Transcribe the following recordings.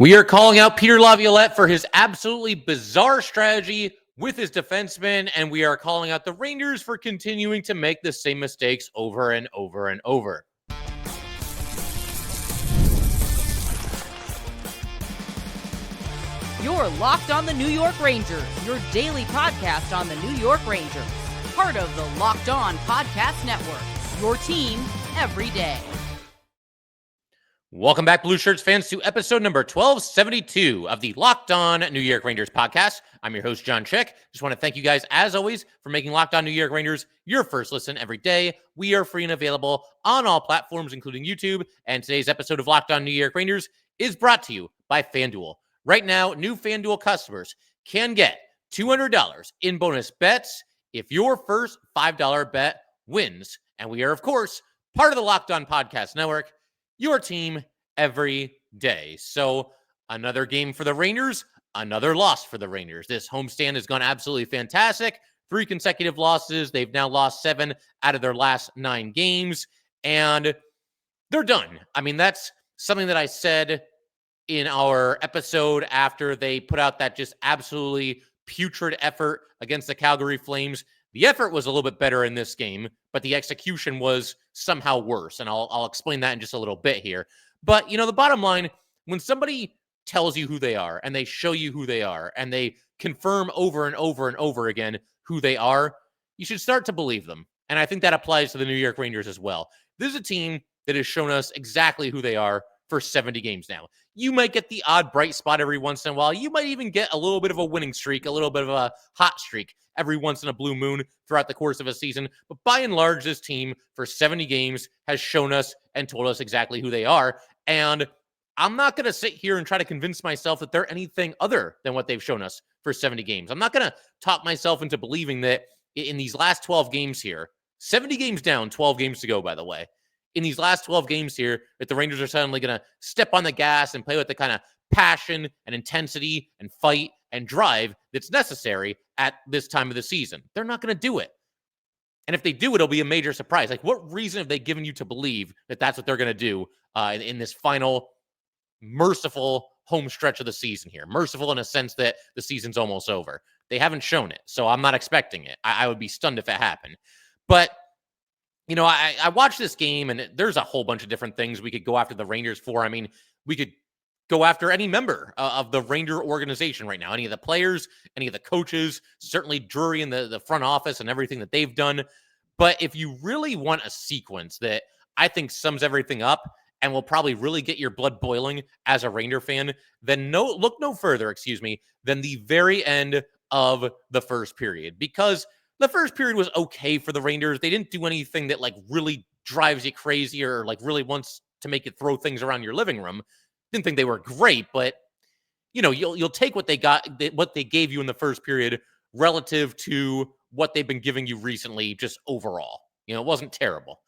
We are calling out Peter Laviolette for his absolutely bizarre strategy with his defensemen, and we are calling out the Rangers for continuing to make the same mistakes over and over and over. You're Locked on the New York Rangers, your daily podcast on the New York Rangers. Part of the Locked On Podcast Network, your team every day. Welcome back, Blue Shirts fans, to episode number 1272 of the Locked On New York Rangers podcast. I'm your host, John Chick. Just want to thank you guys, as always, for making Locked On New York Rangers your first listen every day. We are free and available on all platforms, including YouTube. And today's episode of Locked On New York Rangers is brought to you by FanDuel. Right now, new FanDuel customers can get $200 in bonus bets if your first $5 bet wins. And we are, of course, part of the Locked On Podcast Network, your team every day. So another game for the Rangers, another loss for the Rangers. This homestand has gone absolutely fantastic. 3 consecutive losses. They've now lost 7 out of their last 9 games, and they're done. I mean, that's something that I said in our episode after they put out that just absolutely putrid effort against the Calgary Flames. The effort was a little bit better in this game, but the execution was somehow worse. And I'll explain that in just a little bit here. But, you know, the bottom line, when somebody tells you who they are and they show you who they are and they confirm over and over and over again who they are, you should start to believe them. And I think that applies to the New York Rangers as well. This is a team that has shown us exactly who they are for 70 games now. You might get the odd bright spot every once in a while. You might even get a little bit of a winning streak, a little bit of a hot streak every once in a blue moon throughout the course of a season. But by and large, this team for 70 games has shown us and told us exactly who they are. And I'm not going to sit here and try to convince myself that they're anything other than what they've shown us for 70 games. I'm not going to talk myself into believing that in these last 12 games here, 70 games down, 12 games to go, by the way, in these last 12 games here, that the Rangers are suddenly going to step on the gas and play with the kind of passion and intensity and fight and drive that's necessary at this time of the season. They're not going to do it. And if they do, it'll be a major surprise. Like, what reason have they given you to believe that that's what they're going to do in this final merciful home stretch of the season here? Merciful in a sense that the season's almost over. They haven't shown it, so I'm not expecting it. I would be stunned if it happened. But you know, I watched this game, and there's a whole bunch of different things we could go after the Rangers for. I mean, we could go after any member of the Ranger organization right now, any of the players, any of the coaches, certainly Drury in the front office and everything that they've done. But if you really want a sequence that I think sums everything up and will probably really get your blood boiling as a Ranger fan, then look no further, than the very end of the first period. Because the first period was okay for the Rangers. They didn't do anything that like really drives you crazy or like really wants to make you throw things around your living room. Didn't think they were great, but you know, you'll take what they got, what they gave you in the first period relative to what they've been giving you recently, just overall. You know, it wasn't terrible,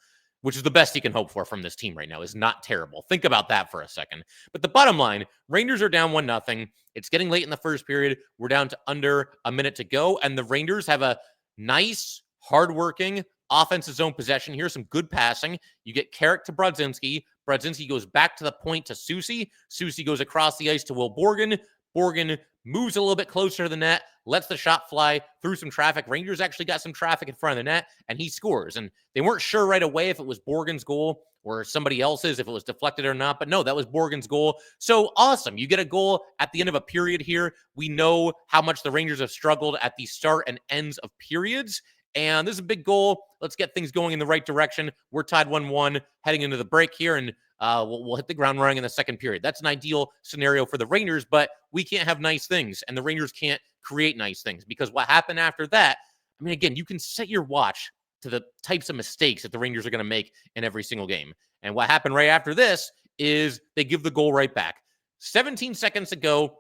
which is the best you can hope for from this team right now, is not terrible. Think about that for a second. But the bottom line, Rangers are down 1-0. It's getting late in the first period. We're down to under a minute to go, and the Rangers have a nice, hardworking offensive zone possession here. Some good passing. You get Carrick to Brodzinski. Brodzinski goes back to the point to Soucy. Soucy goes across the ice to Will Borgen. Borgen moves a little bit closer to the net, lets the shot fly through some traffic. Rangers actually got some traffic in front of the net, and he scores. And they weren't sure right away if it was Borgen's goal or somebody else's, if it was deflected or not. But no, that was Borgen's goal. So awesome. You get a goal at the end of a period here. We know how much the Rangers have struggled at the start and ends of periods. And this is a big goal. Let's get things going in the right direction. We're tied 1-1 heading into the break here, and we'll hit the ground running in the second period. That's an ideal scenario for the Rangers, but we can't have nice things, and the Rangers can't create nice things, because what happened after that, I mean, again, you can set your watch to the types of mistakes that the Rangers are going to make in every single game. And what happened right after this is they give the goal right back. 17 seconds to go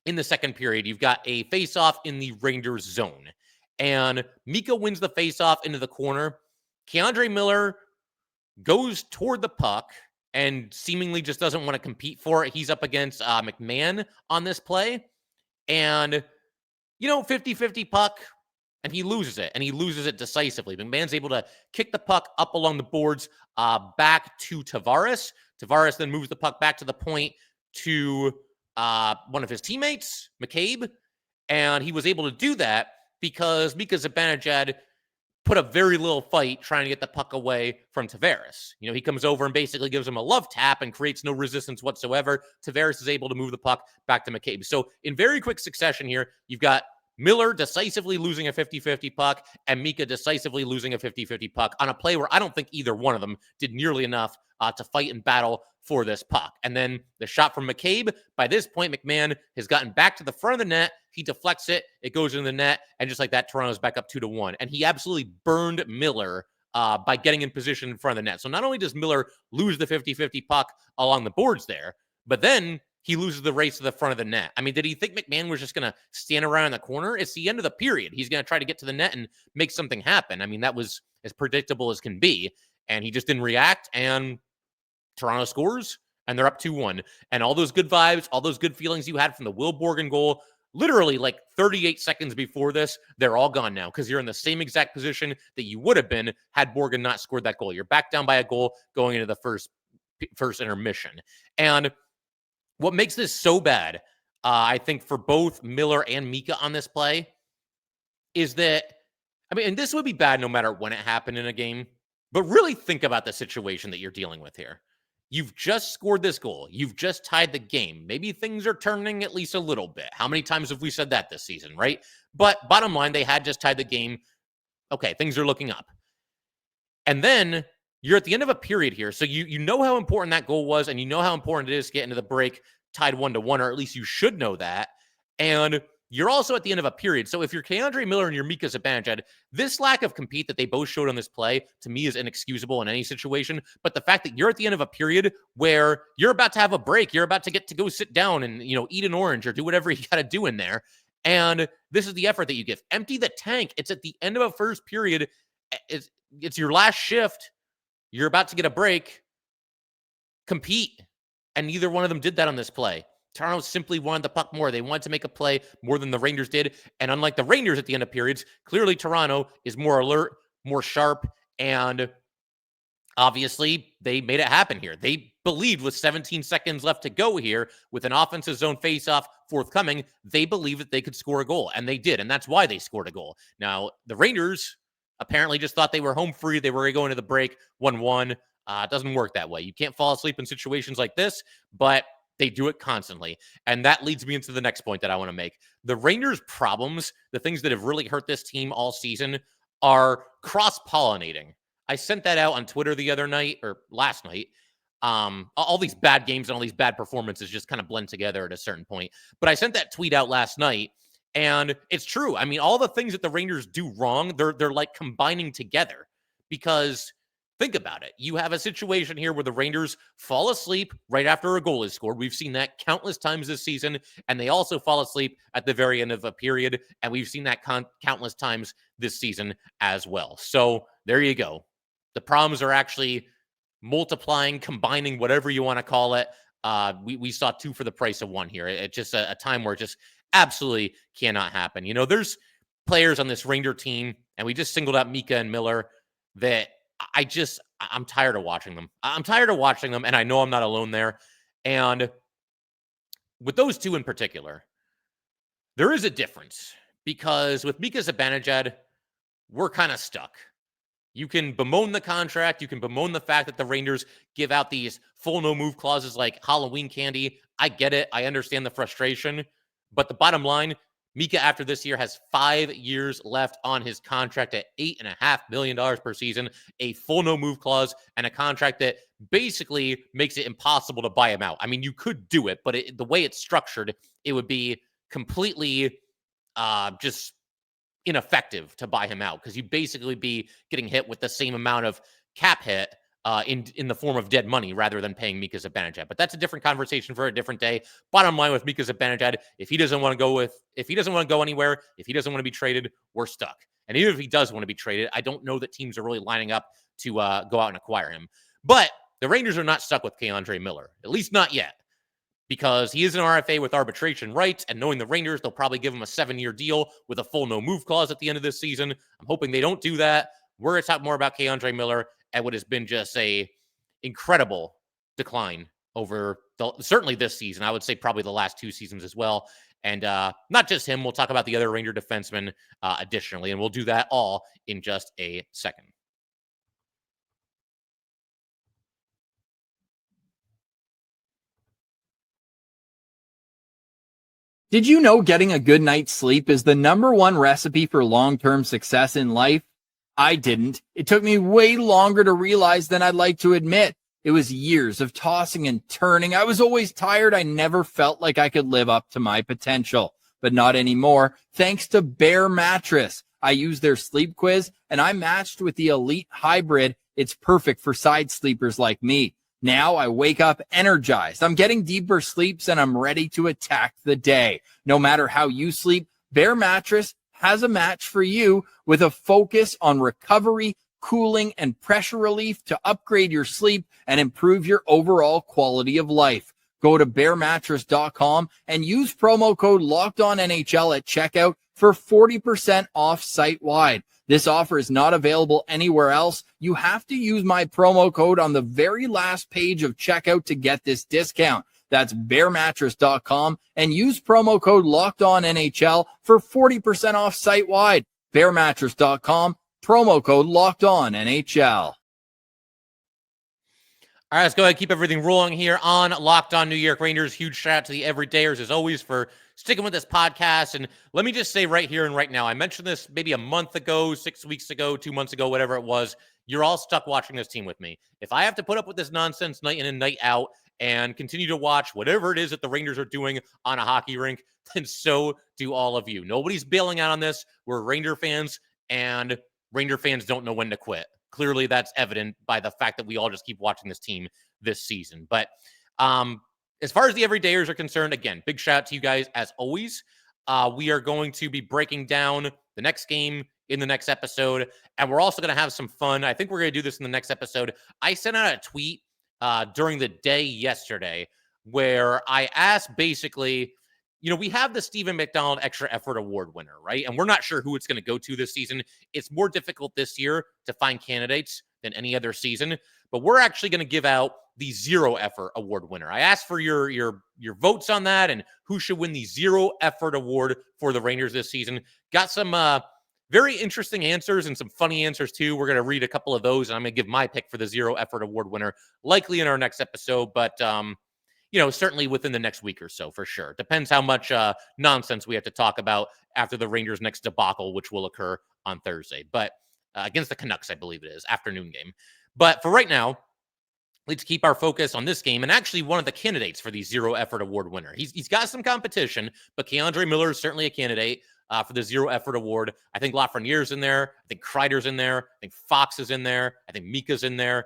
in the second period. You've got a face-off in the Rangers zone. And Mika wins the faceoff into the corner. Keandre Miller goes toward the puck and seemingly just doesn't want to compete for it. He's up against McMahon on this play. And, you know, 50-50 puck, and he loses it, and he loses it decisively. McMahon's able to kick the puck up along the boards back to Tavares. Tavares then moves the puck back to the point to one of his teammates, McCabe, and he was able to do that because Mika Zibanejad put up very little fight trying to get the puck away from Tavares. You know, he comes over and basically gives him a love tap and creates no resistance whatsoever. Tavares is able to move the puck back to McCabe. So in very quick succession here, you've got Miller decisively losing a 50-50 puck and Mika decisively losing a 50-50 puck on a play where I don't think either one of them did nearly enough to fight and battle for this puck. And then the shot from McCabe, by this point, McMahon has gotten back to the front of the net. He deflects it. It goes into the net. And just like that, Toronto's back up 2-1. And he absolutely burned Miller by getting in position in front of the net. So not only does Miller lose the 50-50 puck along the boards there, but then he loses the race to the front of the net. I mean, did he think McMahon was just going to stand around in the corner? It's the end of the period. He's going to try to get to the net and make something happen. I mean, that was as predictable as can be. And he just didn't react. And Toronto scores, and they're up 2-1. And all those good vibes, all those good feelings you had from the Will Borgen goal, literally like 38 seconds before this, they're all gone now because you're in the same exact position that you would have been had Borgen not scored that goal. You're back down by a goal going into the first intermission. And what makes this so bad, I think, for both Miller and Mika on this play is that, I mean, and this would be bad no matter when it happened in a game, but really think about the situation that you're dealing with here. You've just scored this goal. You've just tied the game. Maybe things are turning at least a little bit. How many times have we said that this season, right? But bottom line, they had just tied the game. Okay, things are looking up. And then you're at the end of a period here. So you know how important that goal was, and you know how important it is to get into the break tied 1-1, or at least you should know that. And you're also at the end of a period. So if you're Keandre Miller and you're Mika Zibanejad, this lack of compete that they both showed on this play, to me, is inexcusable in any situation. But the fact that you're at the end of a period where you're about to have a break, you're about to get to go sit down and, you know, eat an orange or do whatever you got to do in there. And this is the effort that you give. Empty the tank. It's at the end of a first period. It's your last shift. You're about to get a break. Compete. And neither one of them did that on this play. Toronto simply wanted the puck more. They wanted to make a play more than the Rangers did. And unlike the Rangers at the end of periods, clearly Toronto is more alert, more sharp, and obviously they made it happen here. They believed with 17 seconds left to go here, with an offensive zone faceoff forthcoming, they believed that they could score a goal, and they did, and that's why they scored a goal. Now, the Rangers apparently just thought they were home free. They were going to the break 1-1. It doesn't work that way. You can't fall asleep in situations like this, but they do it constantly. And that leads me into the next point that I want to make. The Rangers' problems, the things that have really hurt this team all season, are cross-pollinating. I sent that out on Twitter the other night, or last night. All these bad games and all these bad performances just kind of blend together at a certain point. But I sent that tweet out last night, and it's true. I mean, all the things that the Rangers do wrong, they're like combining together. Because think about it. You have a situation here where the Rangers fall asleep right after a goal is scored. We've seen that countless times this season, and they also fall asleep at the very end of a period, and we've seen that countless times this season as well. So there you go. The problems are actually multiplying, combining, whatever you want to call it. We saw 2 for the price of 1 here. It's just a time where it just absolutely cannot happen. You know, there's players on this Ranger team, and we just singled out Mika and Miller, that I'm tired of watching them. I'm tired of watching them, and I know I'm not alone there. And with those 2 in particular, there is a difference, because with Mika Zibanejad, we're kind of stuck. You can bemoan the contract. You can bemoan the fact that the Rangers give out these full no-move clauses like Halloween candy. I get it. I understand the frustration. But the bottom line, Mika, after this year, has 5 years left on his contract at $8.5 million per season, a full no-move clause, and a contract that basically makes it impossible to buy him out. I mean, you could do it, but the way it's structured, it would be completely just ineffective to buy him out, because you'd basically be getting hit with the same amount of cap hit in the form of dead money rather than paying Mika Zibanejad. But that's a different conversation for a different day. Bottom line with Mika Zibanejad, if he doesn't want to go anywhere, if he doesn't want to be traded, we're stuck. And even if he does want to be traded, I don't know that teams are really lining up to go out and acquire him. But the Rangers are not stuck with Keandre Miller, at least not yet, because he is an RFA with arbitration rights, and knowing the Rangers, they'll probably give him a 7-year deal with a full no-move clause at the end of this season. I'm hoping they don't do that. We're going to talk more about Keandre Miller and what has been just a incredible decline over certainly this season. I would say probably the last 2 seasons as well. And not just him. We'll talk about the other Ranger defensemen additionally, and we'll do that all in just a second. Did you know getting a good night's sleep is the #1 recipe for long-term success in life? I didn't. It took me way longer to realize than I'd like to admit. It was years of tossing and turning. I was always tired. I never felt like I could live up to my potential, but not anymore. Thanks to Bear Mattress. I used their sleep quiz and I matched with the Elite Hybrid. It's perfect for side sleepers like me. Now I wake up energized. I'm getting deeper sleeps and I'm ready to attack the day. No matter how you sleep, Bear Mattress has a match for you with a focus on recovery, cooling, and pressure relief to upgrade your sleep and improve your overall quality of life. Go to bearmattress.com and use promo code LOCKEDONNHL at checkout for 40% off site-wide. This offer is not available anywhere else. You have to use my promo code on the very last page of checkout to get this discount. That's bearmattress.com and use promo code LOCKEDONNHL for 40% off site-wide. Bearmattress.com, promo code LOCKEDONNHL. All right, let's go ahead and keep everything rolling here on Locked On New York Rangers. Huge shout out to the everydayers, as always, for sticking with this podcast. And let me just say right here and right now, I mentioned this maybe a month ago, 6 weeks ago, 2 months ago, whatever it was. You're all stuck watching this team with me. If I have to put up with this nonsense night in and night out and continue to watch whatever it is that the Rangers are doing on a hockey rink, then so do all of you. Nobody's bailing out on this. We're Ranger fans, and Ranger fans don't know when to quit. Clearly, that's evident by the fact that we all just keep watching this team this season. But as far as the everydayers are concerned, again, big shout out to you guys as always. We are going to be breaking down the next game in the next episode, and we're also going to have some fun. I think we're going to do this in the next episode. I sent out a tweet during the day yesterday where I asked basically, we have the Stephen McDonald Extra Effort Award winner, right? And we're not sure who it's going to go to this season. It's more difficult this year to find candidates than any other season, but we're actually going to give out the Zero Effort Award winner. I asked for your votes on that and who should win the Zero Effort Award for the Rangers this season. Got some very interesting answers and some funny answers too. We're going to read a couple of those, and I'm going to give my pick for the Zero Effort Award winner likely in our next episode, but certainly within the next week or so, for sure. Depends how much nonsense we have to talk about after the Rangers' next debacle, which will occur on Thursday. But against the Canucks, I believe it is, afternoon game. But for right now, let's keep our focus on this game. And actually, one of the candidates for the Zero Effort Award winner. He's got some competition, but K'Andre Miller is certainly a candidate for the Zero Effort Award. I think Lafreniere's in there. I think Kreider's in there. I think Fox is in there. I think Mika's in there.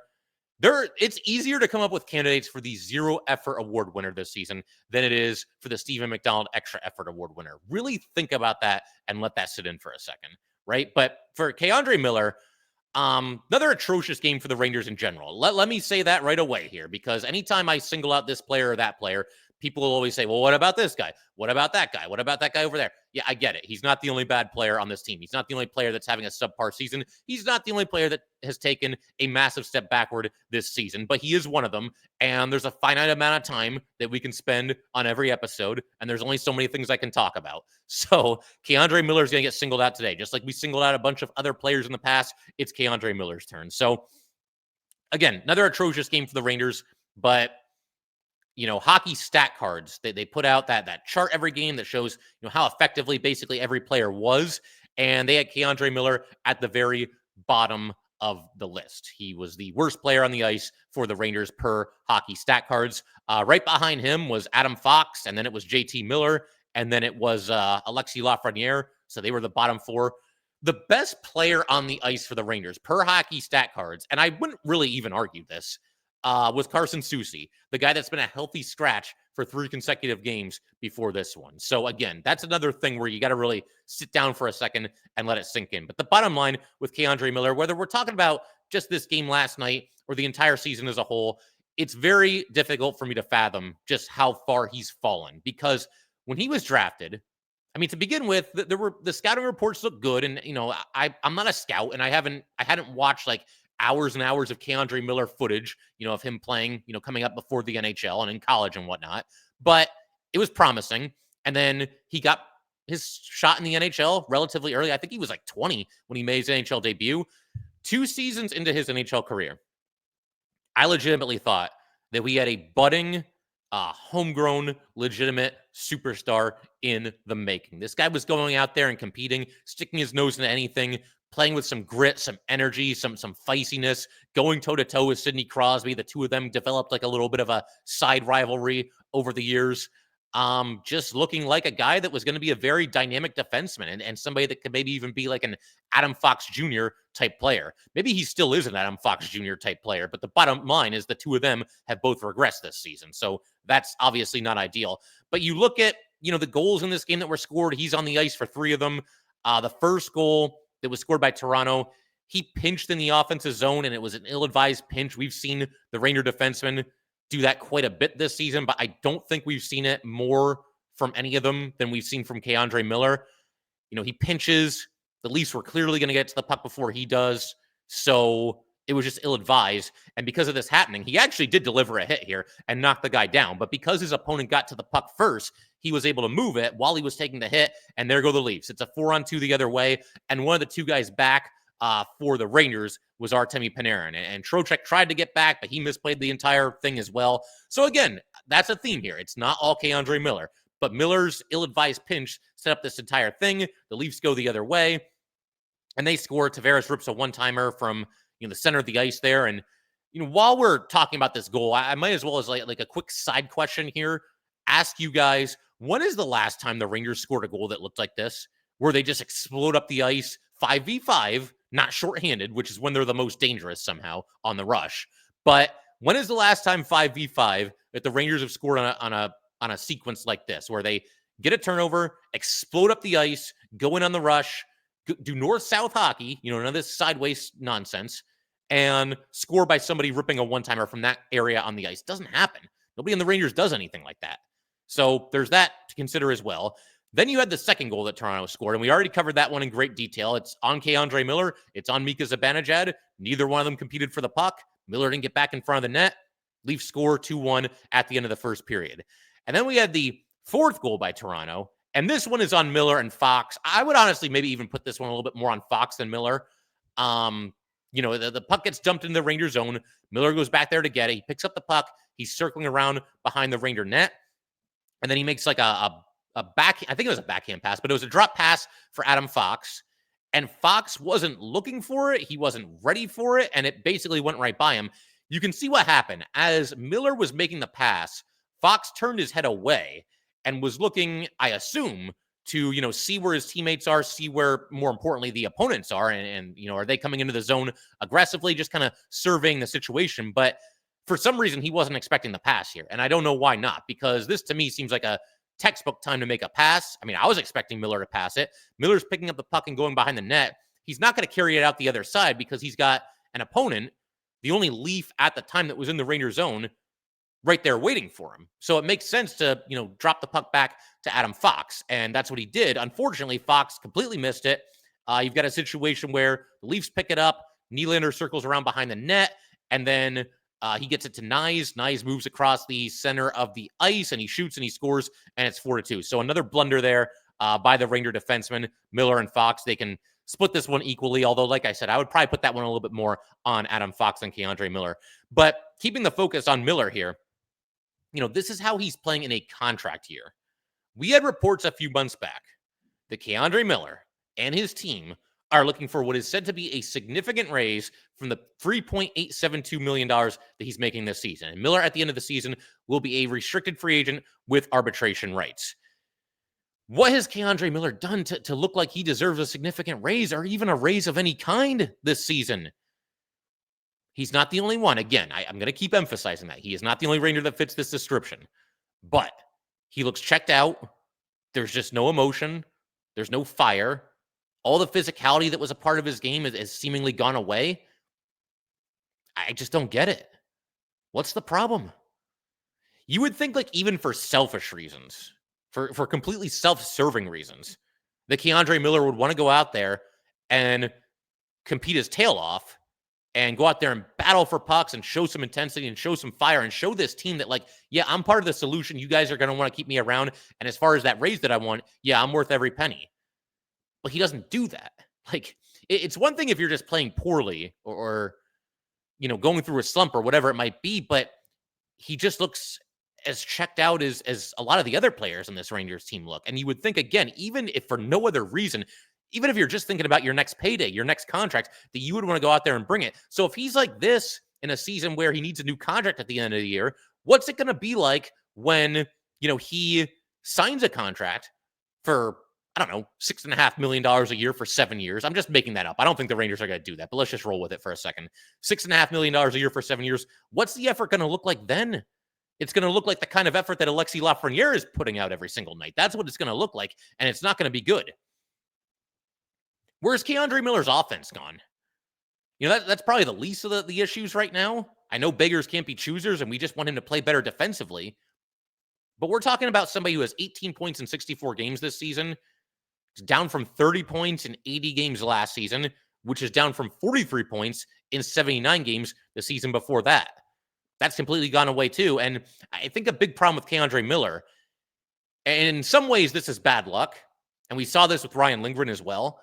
It's easier to come up with candidates for the Zero Effort Award winner this season than it is for the Stephen McDonald Extra Effort Award winner. Really think about that and let that sit in for a second, right? But for K'Andre Miller, another atrocious game for the Rangers in general. Let me say that right away here, because anytime I single out this player or that player, people will always say, well, what about this guy? What about that guy? What about that guy over there? Yeah, I get it. He's not the only bad player on this team. He's not the only player that's having a subpar season. He's not the only player that has taken a massive step backward this season, but he is one of them. And there's a finite amount of time that we can spend on every episode, and there's only so many things I can talk about. So K'Andre Miller is going to get singled out today. Just like we singled out a bunch of other players in the past, it's K'Andre Miller's turn. So again, another atrocious game for the Rangers, but hockey stat cards. They put out that chart every game that shows, how effectively basically every player was. And they had K'Andre Miller at the very bottom of the list. He was the worst player on the ice for the Rangers per hockey stat cards. Right behind him was Adam Fox, and then it was JT Miller, and then it was Alexis Lafreniere. So they were the bottom four. The best player on the ice for the Rangers per hockey stat cards, and I wouldn't really even argue this, was Carson Soucy, the guy that's been a healthy scratch for 3 consecutive games before this one. So again, that's another thing where you got to really sit down for a second and let it sink in. But the bottom line with K'Andre Miller, whether we're talking about just this game last night or the entire season as a whole, it's very difficult for me to fathom just how far he's fallen. Because when he was drafted, I mean, to begin with, the scouting reports look good, and I'm not a scout, and I hadn't watched like hours and hours of Keandre Miller footage, of him playing, coming up before the NHL and in college and whatnot. But it was promising. And then he got his shot in the NHL relatively early. I think he was like 20 when he made his NHL debut. 2 seasons into his NHL career, I legitimately thought that we had a budding, homegrown, legitimate superstar in the making. This guy was going out there and competing, sticking his nose into anything, playing with some grit, some energy, some feistiness, going toe-to-toe with Sidney Crosby. The two of them developed like a little bit of a side rivalry over the years. Just looking like a guy that was going to be a very dynamic defenseman and somebody that could maybe even be like an Adam Fox Jr. type player. Maybe he still is an Adam Fox Jr. type player, but the bottom line is the two of them have both regressed this season. So that's obviously not ideal. But you look at, the goals in this game that were scored. He's on the ice for 3 of them. The first goal that was scored by Toronto, he pinched in the offensive zone, and it was an ill-advised pinch. We've seen the Ranger defenseman do that quite a bit this season, but I don't think we've seen it more from any of them than we've seen from Keandre Miller. He pinches. The Leafs were clearly going to get to the puck before he does, so it was just ill-advised. And because of this happening, he actually did deliver a hit here and knock the guy down. But because his opponent got to the puck first, he was able to move it while he was taking the hit, and there go the Leafs. It's a 4-on-2 the other way, and one of the two guys back for the Rangers was Artemi Panarin. And Trocheck tried to get back, but he misplayed the entire thing as well. So again, that's a theme here. It's not all Keandre Miller, but Miller's ill-advised pinch set up this entire thing. The Leafs go the other way, and they score. Tavares rips a one-timer from the center of the ice there. And while we're talking about this goal, I might as well as like a quick side question here, ask you guys, when is the last time the Rangers scored a goal that looked like this, where they just explode up the ice 5v5, not shorthanded, which is when they're the most dangerous somehow on the rush. But when is the last time 5v5 that the Rangers have scored on a sequence like this, where they get a turnover, explode up the ice, go in on the rush, do north-south hockey, none of this sideways nonsense, and score by somebody ripping a one-timer from that area on the ice? Doesn't happen. Nobody in the Rangers does anything like that. So there's that to consider as well. Then you had the second goal that Toronto scored, and we already covered that one in great detail. It's on Keandre Miller. It's on Mika Zibanejad. Neither one of them competed for the puck. Miller didn't get back in front of the net. Leafs score 2-1 at the end of the first period. And then we had the fourth goal by Toronto, and this one is on Miller and Fox. I would honestly maybe even put this one a little bit more on Fox than Miller. The puck gets dumped in the Ranger zone. Miller goes back there to get it. He picks up the puck. He's circling around behind the Ranger net, and then he makes like a back, I think it was a backhand pass, but it was a drop pass for Adam Fox. And Fox wasn't looking for it. He wasn't ready for it. And it basically went right by him. You can see what happened. As Miller was making the pass, Fox turned his head away and was looking, I assume, to, see where his teammates are, see where, more importantly, the opponents are. And are they coming into the zone aggressively, just kind of surveying the situation. But for some reason, he wasn't expecting the pass here. And I don't know why not, because this to me seems like a textbook time to make a pass. I mean, I was expecting Miller to pass it. Miller's picking up the puck and going behind the net. He's not going to carry it out the other side because he's got an opponent, the only Leaf at the time that was in the Ranger zone, right there waiting for him. So it makes sense to, drop the puck back to Adam Fox. And that's what he did. Unfortunately, Fox completely missed it. You've got a situation where the Leafs pick it up. Nylander circles around behind the net. And then he gets it to Nyes. Nyes moves across the center of the ice, and he shoots and he scores, and it's 4-2. So another blunder there by the Ranger defensemen, Miller and Fox. They can split this one equally, although, like I said, I would probably put that one a little bit more on Adam Fox than Keandre Miller. But keeping the focus on Miller here, this is how he's playing in a contract year. We had reports a few months back that Keandre Miller and his team are looking for what is said to be a significant raise from the $3.872 million that he's making this season. And Miller, at the end of the season, will be a restricted free agent with arbitration rights. What has Keandre Miller done to look like he deserves a significant raise or even a raise of any kind this season? He's not the only one. Again, I'm going to keep emphasizing that. He is not the only Ranger that fits this description. But he looks checked out. There's just no emotion. There's no fire. All the physicality that was a part of his game has seemingly gone away. I just don't get it. What's the problem? You would think, like, even for selfish reasons, for completely self-serving reasons, that Keandre Miller would want to go out there and compete his tail off and go out there and battle for pucks and show some intensity and show some fire and show this team that, like, yeah, I'm part of the solution. You guys are going to want to keep me around. And as far as that raise that I want, yeah, I'm worth every penny. But he doesn't do that. Like, it's one thing if you're just playing poorly or going through a slump or whatever it might be, but he just looks as checked out as a lot of the other players in this Rangers team look. And you would think, again, even if for no other reason, even if you're just thinking about your next payday, your next contract, that you would want to go out there and bring it. So if he's like this in a season where he needs a new contract at the end of the year, what's it going to be like when, he signs a contract for, I don't know, $6.5 million a year for 7 years? I'm just making that up. I don't think the Rangers are going to do that, but let's just roll with it for a second. $6.5 million a year for 7 years. What's the effort going to look like then? It's going to look like the kind of effort that Alexis Lafreniere is putting out every single night. That's what it's going to look like, and it's not going to be good. Where's K'Andre Miller's offense gone? That's probably the least of the issues right now. I know beggars can't be choosers, and we just want him to play better defensively. But we're talking about somebody who has 18 points in 64 games this season. It's down from 30 points in 80 games last season, which is down from 43 points in 79 games the season before that. That's completely gone away too. And I think a big problem with K'Andre Miller, and in some ways this is bad luck, and we saw this with Ryan Lindgren as well,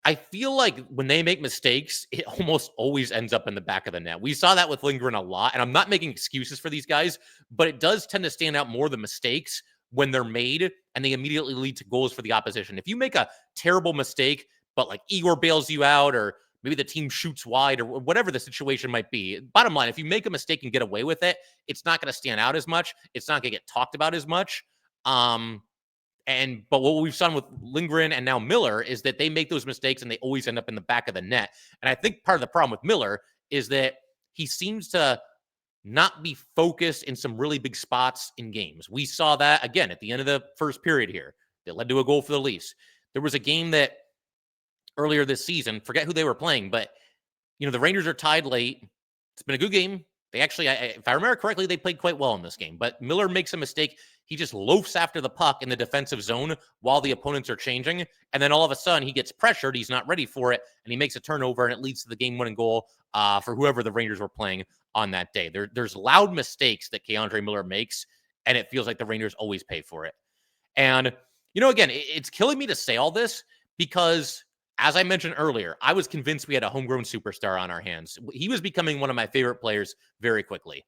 I feel like when they make mistakes, it almost always ends up in the back of the net. We saw that with Lindgren a lot, and I'm not making excuses for these guys, but it does tend to stand out more the mistakes when they're made and they immediately lead to goals for the opposition. If you make a terrible mistake, but like Igor bails you out, or maybe the team shoots wide, or whatever the situation might be, bottom line, if you make a mistake and get away with it, it's not going to stand out as much. It's not going to get talked about as much. But what we've seen with Lindgren and now Miller is that they make those mistakes and they always end up in the back of the net. And I think part of the problem with Miller is that he seems to not be focused in some really big spots in games. We saw that again at the end of the first period here that led to a goal for the Leafs. There was a game that earlier this season, forget who they were playing, but the Rangers are tied late. It's been a good game. They actually, if I remember correctly, they played quite well in this game. But Miller makes a mistake. He just loafs after the puck in the defensive zone while the opponents are changing. And then all of a sudden, he gets pressured. He's not ready for it. And he makes a turnover, and it leads to the game-winning goal for whoever the Rangers were playing on that day. There's loud mistakes that K'Andre Miller makes, and it feels like the Rangers always pay for it. And, again, it's killing me to say all this because, as I mentioned earlier, I was convinced we had a homegrown superstar on our hands. He was becoming one of my favorite players very quickly.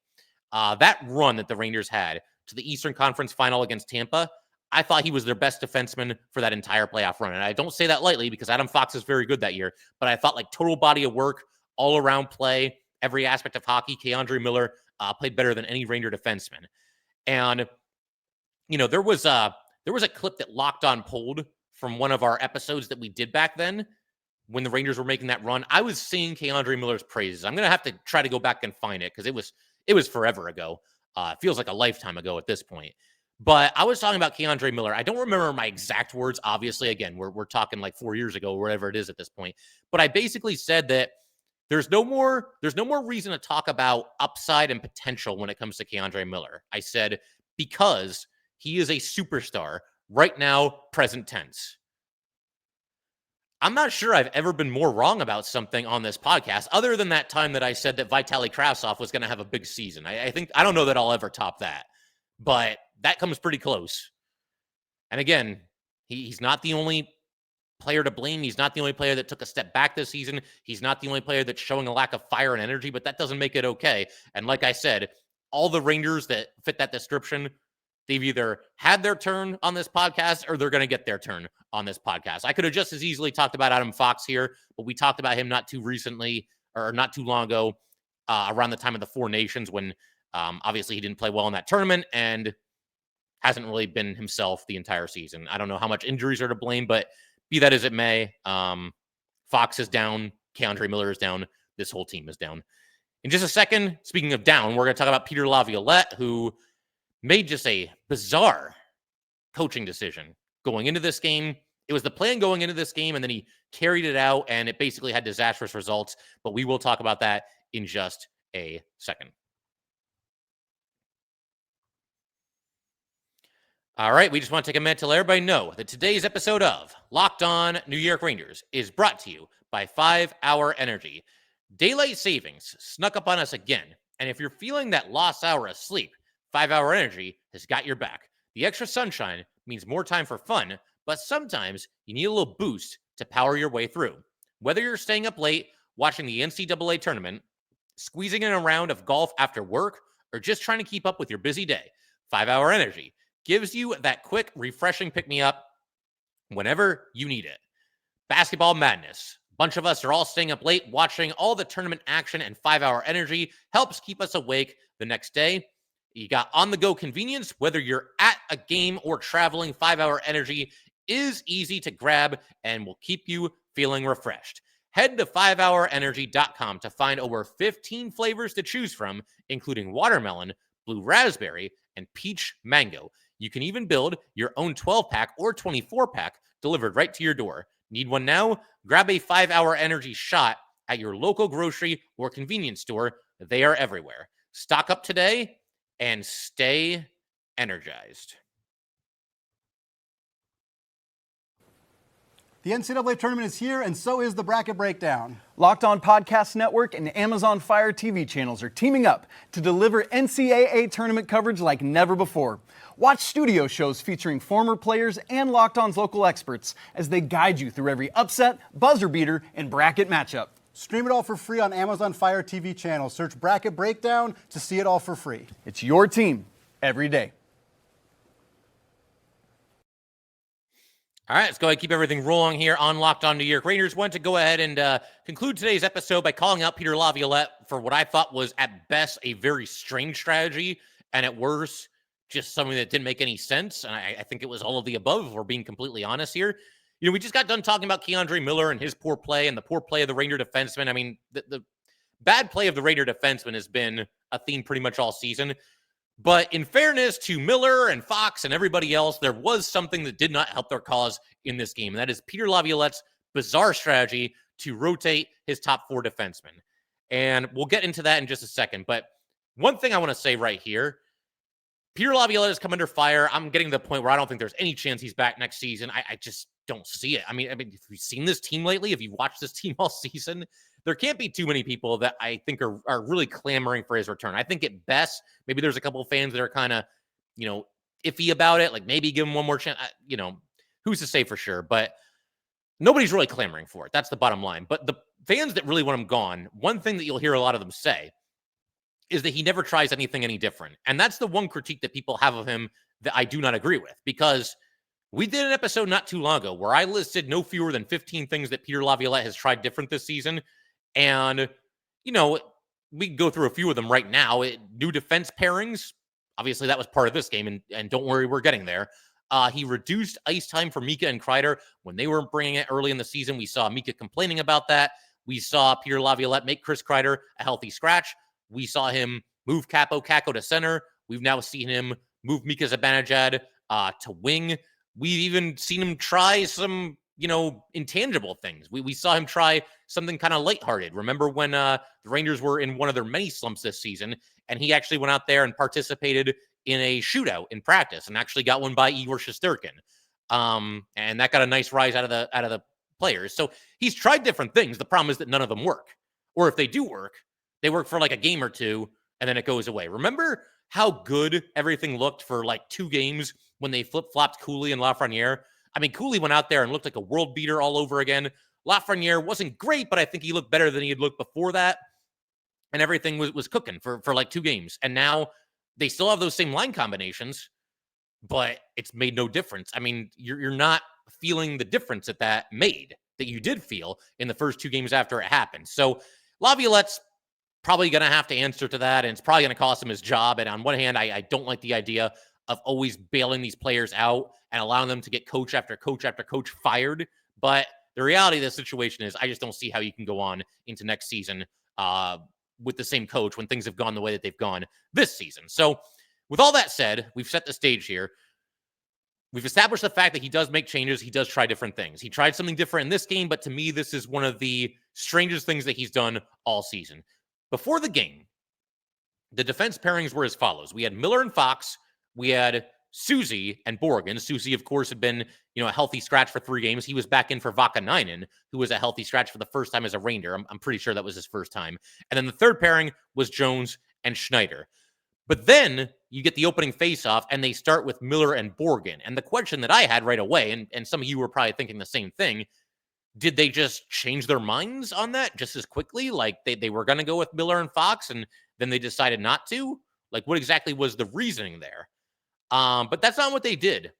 That run that the Rangers had to the Eastern Conference Final against Tampa, I thought he was their best defenseman for that entire playoff run. And I don't say that lightly because Adam Fox is very good that year, but I thought like total body of work, all around play, every aspect of hockey, K'Andre Miller played better than any Ranger defenseman. And, there was a clip that Locked On pulled from one of our episodes that we did back then when the Rangers were making that run. I was singing K'Andre Miller's praises. I'm going to have to try to go back and find it because it was forever ago. It feels like a lifetime ago at this point. But I was talking about K'Andre Miller. I don't remember my exact words. Obviously, again, we're talking like 4 years ago or whatever it is at this point. But I basically said that there's no more reason to talk about upside and potential when it comes to K'Andre Miller. I said because he is a superstar right now, present tense. I'm not sure I've ever been more wrong about something on this podcast, other than that time that I said that Vitaly Kravtsov was going to have a big season. I don't know that I'll ever top that, but that comes pretty close. And again, he's not the only player to blame. He's not the only player that took a step back this season. He's not the only player that's showing a lack of fire and energy, but that doesn't make it okay. And like I said, all the Rangers that fit that description, they've either had their turn on this podcast or they're going to get their turn on this podcast. I could have just as easily talked about Adam Fox here, but we talked about him not too recently or not too long ago around the time of the Four Nations when obviously he didn't play well in that tournament and hasn't really been himself the entire season. I don't know how much injuries are to blame, but be that as it may, Fox is down. K'Andre Miller is down. This whole team is down. In just a second, speaking of down, we're going to talk about Peter Laviolette, who made just a bizarre coaching decision going into this game. It was the plan going into this game, and then he carried it out, and it basically had disastrous results. But we will talk about that in just a second. All right, we just want to take a minute to let everybody know that today's episode of Locked On New York Rangers is brought to you by 5 Hour Energy. Daylight savings snuck up on us again, and if you're feeling that lost hour of sleep, 5-hour energy has got your back. The extra sunshine means more time for fun, but sometimes you need a little boost to power your way through. Whether you're staying up late, watching the NCAA tournament, squeezing in a round of golf after work, or just trying to keep up with your busy day, 5-hour energy gives you that quick, refreshing pick-me-up whenever you need it. Basketball madness. A bunch of us are all staying up late watching all the tournament action, and 5-hour energy helps keep us awake the next day. You got on-the-go convenience. Whether you're at a game or traveling, 5-hour energy is easy to grab and will keep you feeling refreshed. Head to 5hourenergy.com to find over 15 flavors to choose from, including watermelon, blue raspberry, and peach mango. You can even build your own 12-pack or 24-pack delivered right to your door. Need one now? Grab a 5-hour energy shot at your local grocery or convenience store. They are everywhere. Stock up today and stay energized. The NCAA tournament is here, and so is the bracket breakdown. Locked On Podcast Network and Amazon Fire TV channels are teaming up to deliver NCAA tournament coverage like never before. Watch studio shows featuring former players and Locked On's local experts as they guide you through every upset, buzzer beater, and bracket matchup. Stream it all for free on Amazon Fire TV channel. Search Bracket Breakdown to see it all for free. It's your team every day. All right, let's go ahead and keep everything rolling here on Locked On New York Rangers. Want to go ahead and conclude today's episode by calling out Peter Laviolette for what I thought was at best a very strange strategy, and at worst, just something that didn't make any sense. And I think it was all of the above, if we're being completely honest here. You know, we just got done talking about Keandre Miller and his poor play and the poor play of the Ranger defenseman. I mean, the bad play of the Ranger defenseman has been a theme pretty much all season. But in fairness to Miller and Fox and everybody else, there was something that did not help their cause in this game, and that is Peter Laviolette's bizarre strategy to rotate his top 4 defensemen. And we'll get into that in just a second. But one thing I want to say right here, Peter Laviolette has come under fire. I'm getting to the point where I don't think there's any chance he's back next season. I just don't see it. I mean, if you've seen this team lately, if you've watched this team all season, there can't be too many people that I think are really clamoring for his return. I think at best, maybe there's a couple of fans that are kind of, iffy about it. Like maybe give him one more chance. Who's to say for sure? But nobody's really clamoring for it. That's the bottom line. But the fans that really want him gone, one thing that you'll hear a lot of them say is that he never tries anything any different. And that's the one critique that people have of him that I do not agree with, because we did an episode not too long ago where I listed no fewer than 15 things that Peter Laviolette has tried different this season. And, we can go through a few of them right now. New defense pairings. Obviously, that was part of this game. And don't worry, we're getting there. He reduced ice time for Mika and Kreider when they weren't bringing it early in the season. We saw Mika complaining about that. We saw Peter Laviolette make Chris Kreider a healthy scratch. We saw him move Kako to center. We've now seen him move Mika Zibanejad to wing. We've even seen him try some, intangible things. We saw him try something kind of lighthearted. Remember when the Rangers were in one of their many slumps this season, and he actually went out there and participated in a shootout in practice and actually got one by Igor Shesterkin. And that got a nice rise out of the players. So he's tried different things. The problem is that none of them work. Or if they do work, they work for like a game or two, and then it goes away. Remember how good everything looked for like 2 games when they flip-flopped Cooley and Lafreniere? I mean, Cooley went out there and looked like a world beater all over again. Lafreniere wasn't great, but I think he looked better than he had looked before that. And everything was cooking for like 2 games. And now they still have those same line combinations, but it's made no difference. I mean, you're not feeling the difference that made, that you did feel in the first 2 games after it happened. So Laviolette's probably going to have to answer to that, and it's probably going to cost him his job. And on one hand, I don't like the idea of always bailing these players out and allowing them to get coach after coach after coach fired. But the reality of the situation is I just don't see how you can go on into next season with the same coach when things have gone the way that they've gone this season. So with all that said, we've set the stage here. We've established the fact that he does make changes. He does try different things. He tried something different in this game, but to me, this is one of the strangest things that he's done all season. Before the game, the defense pairings were as follows. We had Miller and Fox. We had Susie and Borgen. Susie, of course, had been, a healthy scratch for 3 games. He was back in for Vakanainen, who was a healthy scratch for the first time as a Ranger. I'm pretty sure that was his first time. And then the third pairing was Jones and Schneider. But then you get the opening faceoff, and they start with Miller and Borgen. And the question that I had right away, and some of you were probably thinking the same thing, did they just change their minds on that just as quickly? Like they were going to go with Miller and Fox, and then they decided not to? Like, what exactly was the reasoning there? But that's not what they did.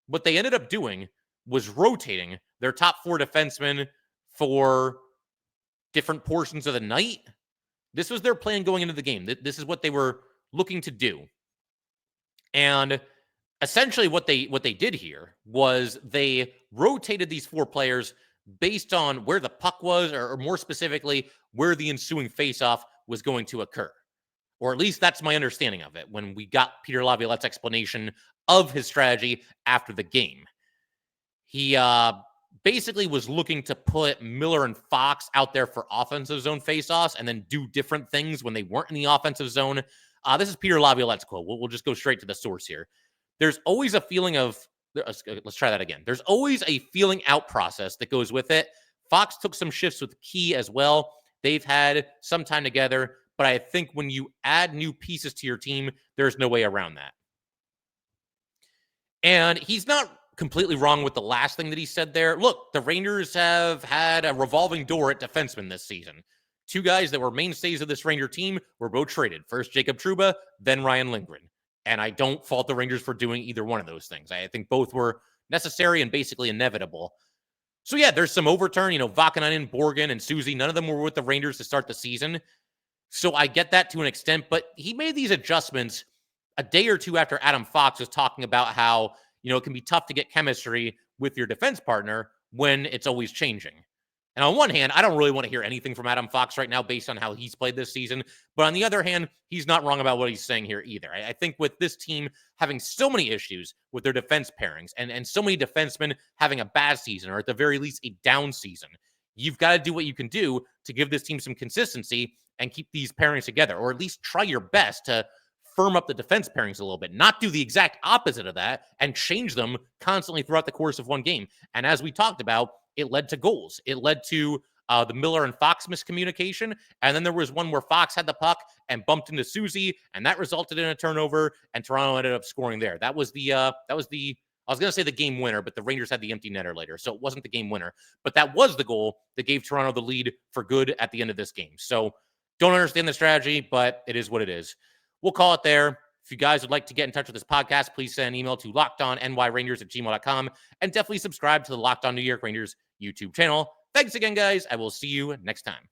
What they ended up doing was rotating their top 4 defensemen for different portions of the night. This was their plan going into the game. This is what they were looking to do. And essentially what they did here was they rotated these 4 players based on where the puck was, or more specifically, where the ensuing faceoff was going to occur. Or at least that's my understanding of it when we got Peter Laviolette's explanation of his strategy after the game. He basically was looking to put Miller and Fox out there for offensive zone faceoffs and then do different things when they weren't in the offensive zone. This is Peter Laviolette's quote. We'll just go straight to the source here. There's always a feeling of, let's try that again. There's always a feeling out process that goes with it. Fox took some shifts with Key as well. They've had some time together, but I think when you add new pieces to your team, there's no way around that. And he's not completely wrong with the last thing that he said there. Look, the Rangers have had a revolving door at defensemen this season. 2 guys that were mainstays of this Ranger team were both traded. First Jacob Trouba, then Ryan Lindgren. And I don't fault the Rangers for doing either one of those things. I think both were necessary and basically inevitable. So yeah, there's some overturn. Vakanainen, Borgen, and Susie, none of them were with the Rangers to start the season. So I get that to an extent, but he made these adjustments a day or two after Adam Fox was talking about how, it can be tough to get chemistry with your defense partner when it's always changing. And on one hand, I don't really want to hear anything from Adam Fox right now based on how he's played this season. But on the other hand, he's not wrong about what he's saying here either. I think with this team having so many issues with their defense pairings and so many defensemen having a bad season, or at the very least a down season, you've got to do what you can do to give this team some consistency and keep these pairings together, or at least try your best to firm up the defense pairings a little bit, not do the exact opposite of that and change them constantly throughout the course of one game. And as we talked about, it led to goals. It led to the Miller and Fox miscommunication. And then there was one where Fox had the puck and bumped into Susie, and that resulted in a turnover, and Toronto ended up scoring there. That was the I was going to say the game winner, but the Rangers had the empty netter later, so it wasn't the game winner. But that was the goal that gave Toronto the lead for good at the end of this game. So don't understand the strategy, but it is what it is. We'll call it there. If you guys would like to get in touch with this podcast, please send an email to lockedonnyrangers@gmail.com, and definitely subscribe to the Locked On New York Rangers YouTube channel. Thanks again, guys. I will see you next time.